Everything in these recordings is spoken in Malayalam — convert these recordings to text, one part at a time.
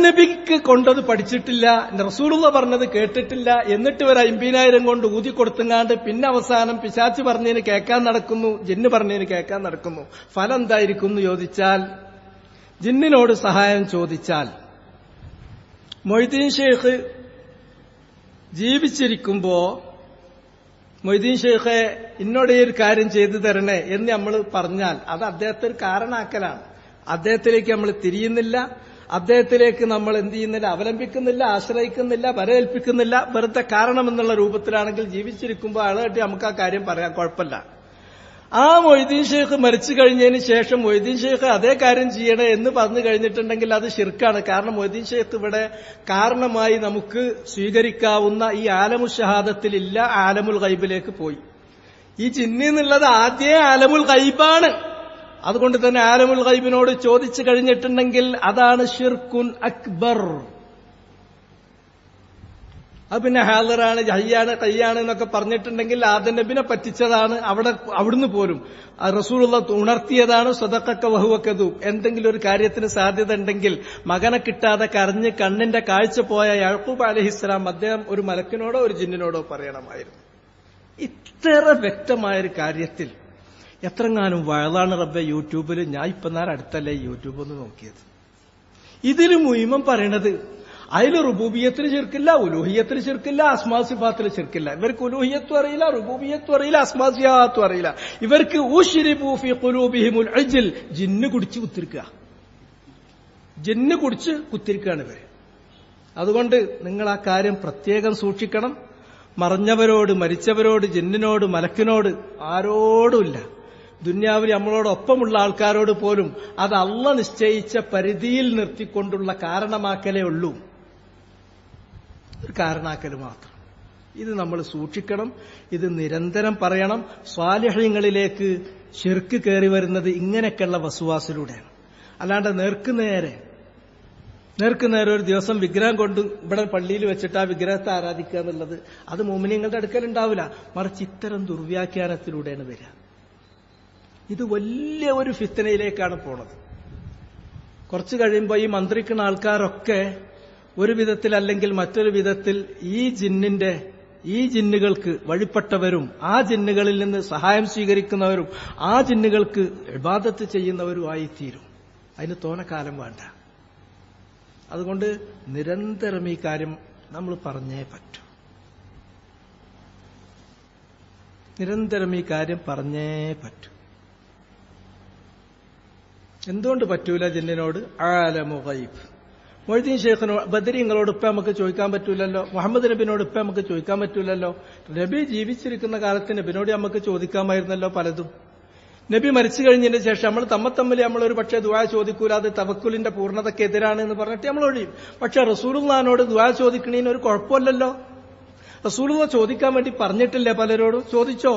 നബിക്ക് കൊണ്ടത് പഠിച്ചിട്ടില്ല, റസൂലുള്ള പറഞ്ഞത് കേട്ടിട്ടില്ല, എന്നിട്ട് ഒരു 50,000 കൊണ്ട് ഊതിക്കൊടുത്തുങ്ങാണ്ട് പിന്നെ അവസാനം പിശാച്ച് പറഞ്ഞതിന് കേൾക്കാൻ നടക്കുന്നു, ജിന്ന് പറഞ്ഞതിന് കേൾക്കാൻ നടക്കുന്നു. ഫലം എന്തായിരിക്കും എന്ന് ചോദിച്ചാൽ, ജിന്നിനോട് സഹായം ചോദിച്ചാൽ, മൊയ്തീൻ ഷെയ്ഖ് ജീവിച്ചിരിക്കുമ്പോ മൊയ്തീൻ ഷെയ്ഖെ ഇന്നോട് ഈ ഒരു കാര്യം ചെയ്തു തരണേ എന്ന് നമ്മൾ പറഞ്ഞാൽ അത് അദ്ദേഹത്തെ ഒരു കാരണാക്കലാണ്. അദ്ദേഹത്തിലേക്ക് നമ്മൾ തിരിയുന്നില്ല, അദ്ദേഹത്തിലേക്ക് നമ്മൾ എന്ത് ചെയ്യുന്നില്ല, അവലംബിക്കുന്നില്ല, ആശ്രയിക്കുന്നില്ല, വരവേൽപ്പിക്കുന്നില്ല. വെറുതെ കാരണം എന്നുള്ള രൂപത്തിലാണെങ്കിൽ ജീവിച്ചിരിക്കുമ്പോൾ ആളായിട്ട് നമുക്ക് ആ കാര്യം പറയാൻ കുഴപ്പമില്ല. ആ മൊയ്തീൻ ഷെയ്ഖ് മരിച്ചു കഴിഞ്ഞതിന് ശേഷം മൊയ്തീൻ ഷെയ്ഖ് അതേ കാര്യം ചെയ്യണേ എന്ന് പറഞ്ഞു കഴിഞ്ഞിട്ടുണ്ടെങ്കിൽ അത് ശിർക്കാണ്. കാരണം മൊയ്തീൻ ഷെയ്ഖ് ഇവിടെ കാരണമായി നമുക്ക് സ്വീകരിക്കാവുന്ന ഈ ആലമുൽ ഷഹാദത്തിൽ ഇല്ല, ആലമുൽ ഗൈബിലേക്ക് പോയി. ഈ ജിന്നി എന്നുള്ളത് ആദ്യേ ആലമുൽ ഗൈബാണ്. അതുകൊണ്ട് തന്നെ ആലമുൽ ഗൈബിനോട് ചോദിച്ചു കഴിഞ്ഞിട്ടുണ്ടെങ്കിൽ അതാണ് ഷിർക്കുൻ അക്ബർ. അത് പിന്നെ ഹാദറാണ്, ഹയ്യാണ്, കയ്യാണ് എന്നൊക്കെ പറഞ്ഞിട്ടുണ്ടെങ്കിൽ ആദം നബിനെ പറ്റിച്ചതാണ്. അവിടുന്ന് പോലും റസൂലുള്ള ഉണർത്തിയതാണ് സദഖക വഹുവ കദൂബ്. എന്തെങ്കിലും ഒരു കാര്യത്തിന് സാധ്യത ഉണ്ടെങ്കിൽ മകനെ കിട്ടാതെ കരഞ്ഞ് കണ്ണിന്റെ കാഴ്ച പോയ യാക്കൂബ് അലൈഹിസ്സലാം അദ്ദേഹം ഒരു മലക്കിനോടോ ഒരു ജിന്നിനോടോ പറയണമായിരുന്നു. ഇത്ര വ്യക്തമായൊരു കാര്യത്തിൽ എത്രങ്ങാനും വഴലാണ് റബ്ബെ യൂട്യൂബിൽ. ഞാൻ ഇപ്പന്നാർ അടുത്തല്ലേ യൂട്യൂബ് ഒന്ന് നോക്കിയത്. ഇതിൽ മുഴുവൻ പറയണത് അതിൽ റുബൂബിയത്തിൽ ശിർക്കില്ല, ഉലൂഹിയത്തിൽ ശിർക്കില്ല, അസ്മാ സിഫാത്തിൽ ശിർക്കില്ല. ഇവർക്ക് ഉലൂഹിയത്തും അറിയില്ല, റുബൂബിയത്തും അറിയില്ല, അസ്മാ സിഫാത്തും അറിയില്ല. ഇവർക്ക് ഉശ്രിബൂ ഫീ ഖുലൂബിഹിമുൽ ഉജ്ൽ, ജിന്ന് കുടിച്ച് കുത്തിരിക്കുക, ജിന്ന് കുടിച്ച് കുത്തിരിക്കുകയാണ് ഇവർ. അതുകൊണ്ട് നിങ്ങൾ ആ കാര്യം പ്രത്യേകം സൂക്ഷിക്കണം. മറഞ്ഞവരോട്, മരിച്ചവരോട്, ജിന്നിനോട്, മലക്കിനോട് ആരോടുമില്ല. ദുന്യാവിൽ നമ്മളോടൊപ്പമുള്ള ആൾക്കാരോട് പോലും അത് അള്ളാ നിശ്ചയിച്ച പരിധിയിൽ നിർത്തിക്കൊണ്ടുള്ള കാരണമാക്കലേ ഉള്ളൂ. ഒരു കാരണാക്കല് മാത്രം. ഇത് നമ്മൾ സൂക്ഷിക്കണം. ഇത് നിരന്തരം പറയണം. സ്വാലിഹ്യങ്ങളിലേക്ക് ശിർക്ക് കയറി വരുന്നത് ഇങ്ങനെയൊക്കെയുള്ള വസ്വാസിലൂടെയാണ്. അല്ലാണ്ട് നേർക്കുനേരെ ഒരു ദിവസം വിഗ്രഹം കൊണ്ട് ഇവിടെ പള്ളിയിൽ വെച്ചിട്ട് ആ വിഗ്രഹത്തെ ആരാധിക്കുക എന്നുള്ളത് അത് മുഅ്മിനീങ്ങളുടെ അടുക്കലുണ്ടാവില്ല. മറിച്ച് ഇത്തരം ദുർവ്യാഖ്യാനത്തിലൂടെയാണ് വരിക. ഇത് വലിയ ഒരു ഫിത്നയിലേക്കാണ് പോണത്. കുറച്ചു കഴിയുമ്പോൾ ഈ മന്ത്രിക്കുന്ന ആൾക്കാരൊക്കെ ഒരു വിധത്തിൽ അല്ലെങ്കിൽ മറ്റൊരു വിധത്തിൽ ഈ ജിന്നുകൾക്ക് വഴിപ്പെട്ടവരും ആ ജിന്നുകളിൽ നിന്ന് സഹായം സ്വീകരിക്കുന്നവരും ആ ജിന്നുകൾക്ക് ഇബാദത്ത് ചെയ്യുന്നവരുമായി തീരും. അതിന് തോനക്കാലം വേണ്ട. അതുകൊണ്ട് നിരന്തരം ഈ കാര്യം നമ്മൾ പറഞ്ഞേ പറ്റൂ. നിരന്തരം ഈ കാര്യം പറഞ്ഞേ പറ്റൂ. എന്തുകൊണ്ട് പറ്റൂല ജിന്നിനോട്? ആലമു ഗൈബ്. മൊയ്തീൻ ഷെയ്ഖിനോട്, ബദരീങ്ങളോട് ഇപ്പം നമുക്ക് ചോദിക്കാൻ പറ്റൂലല്ലോ. മുഹമ്മദ് നബിനോട് ഇപ്പം നമുക്ക് ചോദിക്കാൻ പറ്റൂലല്ലോ. നബി ജീവിച്ചിരിക്കുന്ന കാലത്ത് നബിനോട് നമുക്ക് ചോദിക്കാമായിരുന്നല്ലോ പലതും. നബി മരിച്ചു കഴിഞ്ഞതിന് ശേഷം നമ്മൾ തമ്മിൽ നമ്മളൊരു പക്ഷേ ദുആ ചോദിക്കൂല, അത് തവക്കുലിന്റെ പൂർണ്ണതയ്ക്ക് എതിരാണ് എന്ന് പറഞ്ഞിട്ട് നമ്മൾ ഒഴിയും. പക്ഷെ റസൂലുള്ളാഹിനോട് ദുആ ചോദിക്കണേന് ഒരു കുഴപ്പമില്ലല്ലോ. റസൂലുള്ള ചോദിക്കാൻ വേണ്ടി പറഞ്ഞിട്ടില്ലേ പലരോടും? ചോദിച്ചോ?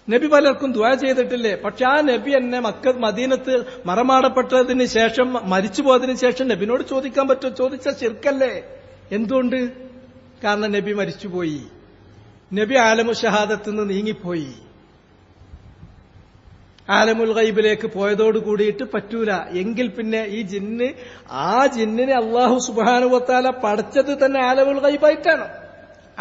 നബി പലർക്കും ദുആ ചെയ്തിട്ടില്ലേ? പക്ഷെ ആ നബി എന്നെ മദീനത്ത് മറമാടപ്പെട്ടതിന് ശേഷം, മരിച്ചു പോയതിനു ശേഷം നബിനോട് ചോദിക്കാൻ പറ്റുമോ? ചോദിച്ച ശിർക്കല്ലേ? എന്തുകൊണ്ട്? കാരണം നബി മരിച്ചുപോയി, നബി ആലമു ഷഹാദത്ത് നിന്ന് നീങ്ങിപ്പോയി. ആലമുൽ ഗൈബിലേക്ക് പോയതോട് കൂടിയിട്ട് പറ്റൂല. എങ്കിൽ പിന്നെ ഈ ജിന്നിനെ അല്ലാഹു സുബ്ഹാനഹു വ തആല പടച്ചത് തന്നെ ആലമുൽ ഗൈബായിട്ടാണ്.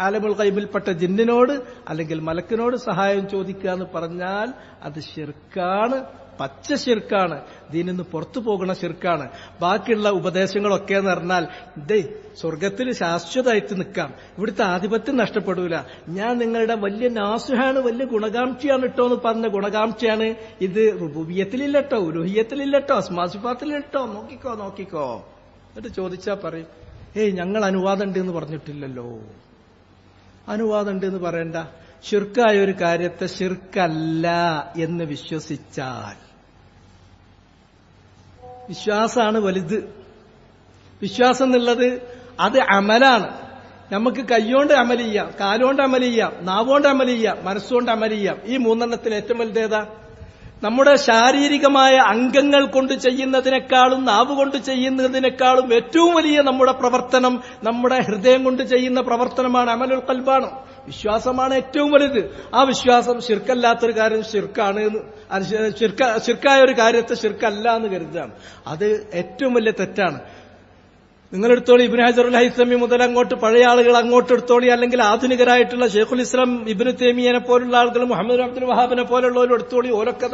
ആലമുൽ ഗൈബിൽപ്പെട്ട ജിന്നിനോട് അല്ലെങ്കിൽ മലക്കിനോട് സഹായം ചോദിക്കുക എന്ന് പറഞ്ഞാൽ അത് ശിർക്കാണ്, പച്ച ശിർക്കാണ്, ദീനിൽ നിന്ന് പുറത്തു പോകുന്ന ശിർക്കാണ്. ബാക്കിയുള്ള ഉപദേശങ്ങളൊക്കെ എന്ന് പറഞ്ഞാൽ സ്വർഗത്തിൽ ശാശ്വതമായിട്ട് നിൽക്കാം, ഇവിടുത്തെ ആധിപത്യം നഷ്ടപ്പെടൂല, ഞാൻ നിങ്ങളുടെ വലിയ നാസുഹാണ്, വലിയ ഗുണകാംക്ഷിയാണ് കേട്ടോ എന്ന് പറഞ്ഞ ഗുണകാംക്ഷിയാണ്. ഇത് റുബൂബിയത്തിലില്ലട്ടോ, ഉലൂഹിയത്തിലില്ലട്ടോ, അസ്മാസിഫാത്തിലിട്ടോ, നോക്കിക്കോ. എന്നിട്ട് ചോദിച്ചാ പറയും, ഞങ്ങൾ അനുവാദം ഉണ്ട് എന്ന് പറഞ്ഞിട്ടില്ലല്ലോ. അനുവാദം ഉണ്ട് എന്ന് പറയണ്ട. ശിർക്കായ ഒരു കാര്യത്തെ ശിർക്കല്ല എന്ന് വിശ്വസിച്ചാൽ, വിശ്വാസമാണ് വലുത്. വിശ്വാസം എന്നുള്ളത് അത് അമലാണ്. നമുക്ക് കൈകൊണ്ട് അമൽ ചെയ്യാം, കാലുകൊണ്ട് അമൽ ചെയ്യാം, നാവുകൊണ്ട് അമൽ ചെയ്യാം, മനസ്സുകൊണ്ട് അമൽ ചെയ്യാം. ഈ മൂന്നെണ്ണത്തിൽ ഏറ്റവും വലുതേതാ? നമ്മുടെ ശാരീരികമായ അംഗങ്ങൾ കൊണ്ട് ചെയ്യുന്നതിനേക്കാളും നാവ് കൊണ്ട് ചെയ്യുന്നതിനേക്കാളും ഏറ്റവും വലിയ നമ്മുടെ പ്രവർത്തനം നമ്മുടെ ഹൃദയം കൊണ്ട് ചെയ്യുന്ന പ്രവർത്തനമാണ്, അമലുൽ ഖൽബാണ്. വിശ്വാസമാണ് ഏറ്റവും വലുത്. ആ വിശ്വാസം ശിർക്കല്ലാത്തൊരു കാര്യം ശിർക്കാണ്, ശിർക്കായ ഒരു കാര്യത്തെ ശിർക്കല്ല എന്ന് കരുതുകയാണ്. അത് ഏറ്റവും വലിയ തെറ്റാണ്. നിങ്ങളെടുത്തോളി ഇബ്നു ഹജറുൽ ഹൈസമി മുതൽ അങ്ങോട്ട് പഴയ ആളുകൾ അങ്ങോട്ട് എടുത്തോളി, അല്ലെങ്കിൽ ആധുനികരായിട്ടുള്ള ഷെയ്ഖുൽ ഇസ്ലാം ഇബ്നു തൈമിയനെ പോലുള്ള ആളുകൾ, മുഹമ്മദ് അബ്ദുൽ വഹാബിനെ പോലുള്ളവരും എടുത്തോളി. ഓരൊക്കെ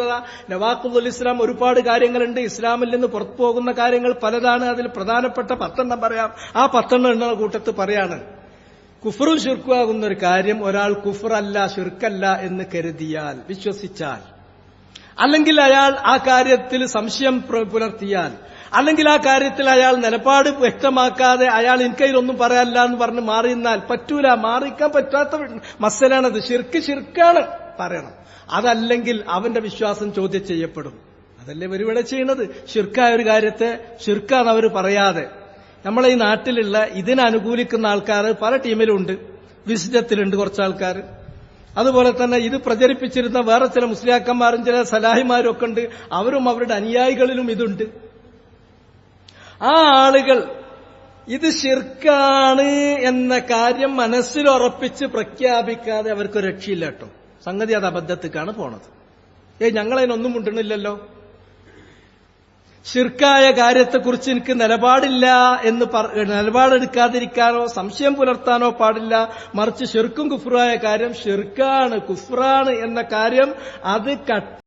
നവാഖുൽ ഇസ്ലാം ഒരുപാട് കാര്യങ്ങളുണ്ട്. ഇസ്ലാമിൽ നിന്ന് പുറത്തു പോകുന്ന കാര്യങ്ങൾ പലതാണ്. അതിൽ പ്രധാനപ്പെട്ട 10 പറയാം. ആ 10 എണ്ണ കൂട്ടത്ത് പറയാണ്, കുഫറും ശിർക്കുമാകുന്ന ഒരു കാര്യം ഒരാൾ കുഫറല്ല ശിർക്കല്ല എന്ന് കരുതിയാൽ, വിശ്വസിച്ചാൽ, അല്ലെങ്കിൽ അയാൾ ആ കാര്യത്തിൽ സംശയം പുലർത്തിയാൽ, അല്ലെങ്കിൽ ആ കാര്യത്തിൽ അയാൾ നിലപാട് വ്യക്തമാക്കാതെ അയാൾ എനിക്കതിലൊന്നും പറയാനില്ല എന്ന് പറഞ്ഞ് മാറിയെന്നാൽ പറ്റൂല. മാറിക്കാൻ പറ്റാത്ത മസലാണത്. ശിർക്കാണ് പറയണം. അതല്ലെങ്കിൽ അവന്റെ വിശ്വാസം ചോദ്യം ചെയ്യപ്പെടും. അതല്ലേ ഇവരിവിടെ ചെയ്യുന്നത്. ശിർക്കായ ഒരു കാര്യത്തെ ശിർക്കാന്ന് അവർ പറയാതെ, നമ്മളെ ഈ നാട്ടിലുള്ള ഇതിനനുകൂലിക്കുന്ന ആൾക്കാർ പല ടീമിലുണ്ട്. വിസ്ഡത്തിലുണ്ട് കുറച്ച് ആൾക്കാർ. അതുപോലെ തന്നെ ഇത് പ്രചരിപ്പിച്ചിരുന്ന വേറെ ചില മുസ്ലിയാക്കന്മാരും ചില സലാഹിമാരും ഒക്കെ ഉണ്ട്. അവരും അവരുടെ അനുയായികളിലും ഇതുണ്ട്. ആ ആളുകൾ ഇത് ശിർക്കാണ് എന്ന കാര്യം മനസ്സിൽ ഉറപ്പിച്ച് പ്രഖ്യാപിക്കാതെ അവർക്ക് രക്ഷയില്ല കേട്ടോ. സംഗതി അത് അബദ്ധത്തിക്കാണ് പോണത്. ഞങ്ങളതിനൊന്നും മുണ്ടണില്ലല്ലോ. ശിർക്കായ കാര്യത്തെക്കുറിച്ച് എനിക്ക് നിലപാടില്ല എന്ന് നിലപാടെടുക്കാതിരിക്കാനോ സംശയം പുലർത്താനോ പാടില്ല. മറിച്ച് ശിർക്കും കുഫ്റായ കാര്യം ശിർക്കാണ് കുഫ്റാണ് എന്ന കാര്യം അത്